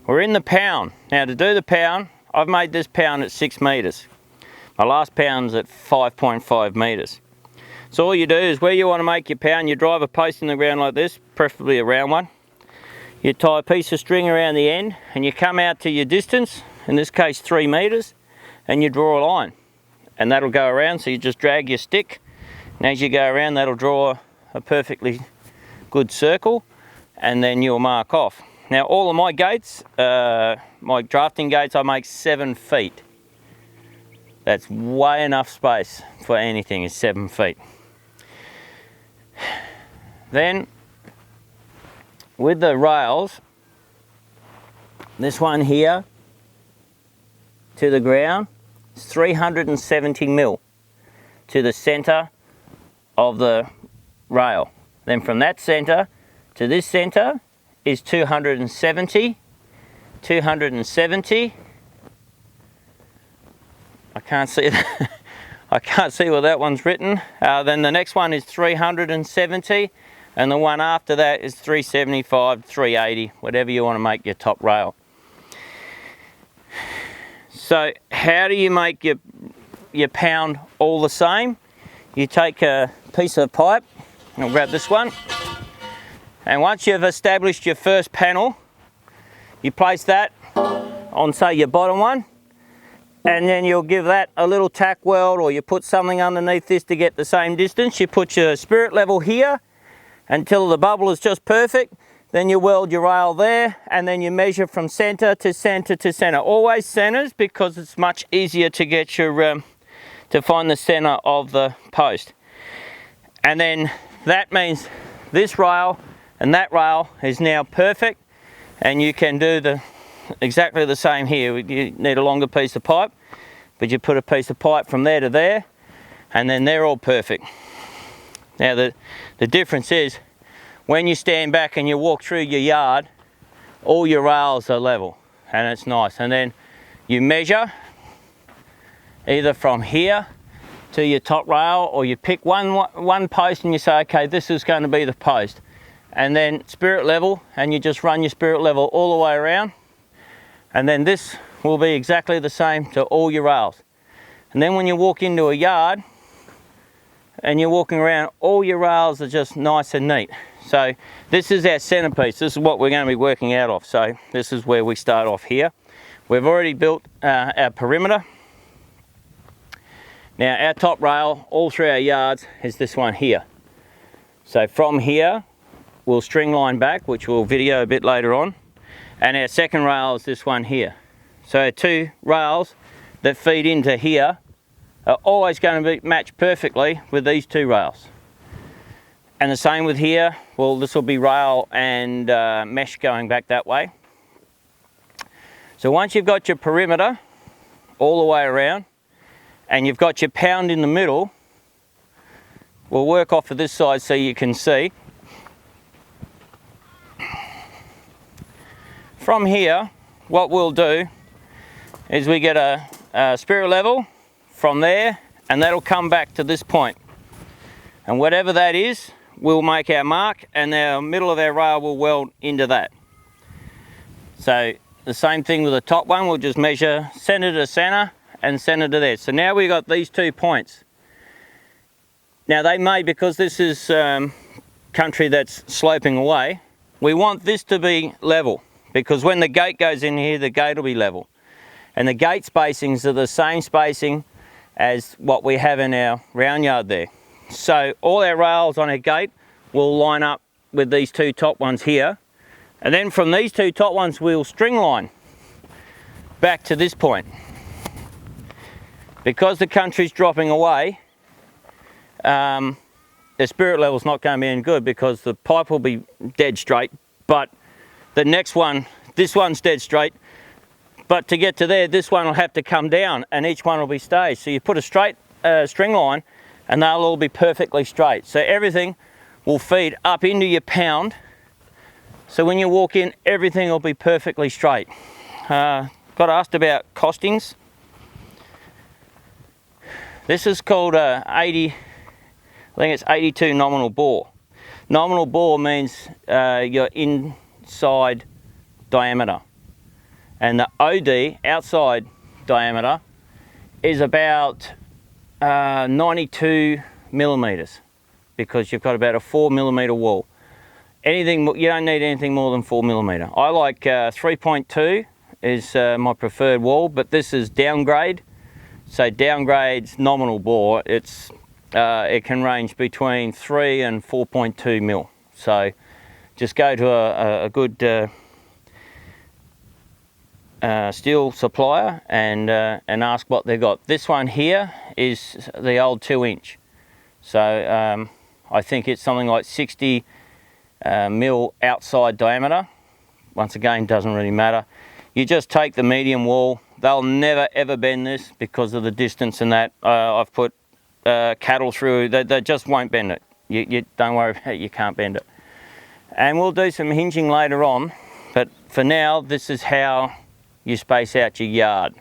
We're in the pound. Now to do the pound, I've made this pound at 6 metres. My last pound's at 5.5 metres. So all you do is where you want to make your pound, you drive a post in the ground like this, preferably a round one. You tie a piece of string around the end and you come out to your distance, in this case 3 metres, and you draw a line. And that'll go around, so you just drag your stick, and as you go around that'll draw a perfectly good circle, and then you'll mark off. Now all of my gates, my drafting gates, I make 7 feet. That's way enough space for anything, is 7 feet. Then with the rails, this one here to the ground is 370 mil to the centre of the rail. Then from that centre to this centre is 270, 270. I can't see that. I can't see where that one's written. Then the next one is 370, and the one after that is 375, 380, whatever you want to make your top rail. So how do you make your pound all the same? You take a piece of pipe, I'll grab this one, and once you've established your first panel, you place that on, say, your bottom one, and then you'll give that a little tack weld, or you put something underneath this to get the same distance. You put your spirit level here until the bubble is just perfect, then you weld your rail there, and then you measure from centre to centre to centre. Always centres, because it's much easier to get your to find the centre of the post. And then that means this rail and that rail is now perfect, and you can do exactly the same here. You need a longer piece of pipe, but you put a piece of pipe from there to there, and then they're all perfect. Now the difference is, when you stand back and you walk through your yard, all your rails are level, and it's nice. And then you measure either from here to your top rail, or you pick one post and you say, okay, this is going to be the post, and then spirit level, and you just run your spirit level all the way around, and then this will be exactly the same to all your rails. And then when you walk into a yard and you're walking around, all your rails are just nice and neat. So this is our centerpiece. This is what we're going to be working out of. So this is where we start off here. We've already built our perimeter. Now our top rail all through our yards is this one here. So from here we'll string line back, which we'll video a bit later on, and our second rail is this one here. So our 2 rails that feed into here are always going to match perfectly with these 2 rails. And the same with here. Well, this will be rail and mesh going back that way. So once you've got your perimeter all the way around, and you've got your pound in the middle, we'll work off of this side so you can see. From here, what we'll do is we get a spirit level from there, and that'll come back to this point. And whatever that is, we'll make our mark, and the middle of our rail will weld into that. So the same thing with the top one, we'll just measure centre to centre and centre to there. So now we've got these 2 points. Now they may, because this is country that's sloping away, we want this to be level, because when the gate goes in here, the gate will be level. And the gate spacings are the same spacing as what we have in our round yard there. So all our rails on our gate will line up with these 2 top ones here. And then from these 2 top ones, we'll string line back to this point. Because the country's dropping away, the spirit level's not going to be any good, because the pipe will be dead straight, but the next one, this one's dead straight, but to get to there, this one will have to come down, and each one will be staged. So you put a straight string line, and they'll all be perfectly straight. So everything will feed up into your pound. So when you walk in, everything will be perfectly straight. Got asked about costings. This is called 80, I think it's 82 nominal bore. Nominal bore means your inside diameter. and the OD, outside diameter, is about 92 millimeters, because you've got about a 4 millimeter wall. Anything, you don't need anything more than 4 millimeter. I like 3.2 is my preferred wall, but this is downgrade. So downgrade's nominal bore. It can range between 3 and 4.2 mil. So just go to a good steel supplier and ask what they've got. This one here is the old 2-inch. So I think it's something like 60 mil outside diameter. Once again, doesn't really matter. You just take the medium wall. They'll never ever bend this because of the distance and that. I've put cattle through, they just won't bend it. You don't worry about it, you can't bend it. And we'll do some hinging later on, but for now, this is how you space out your yard.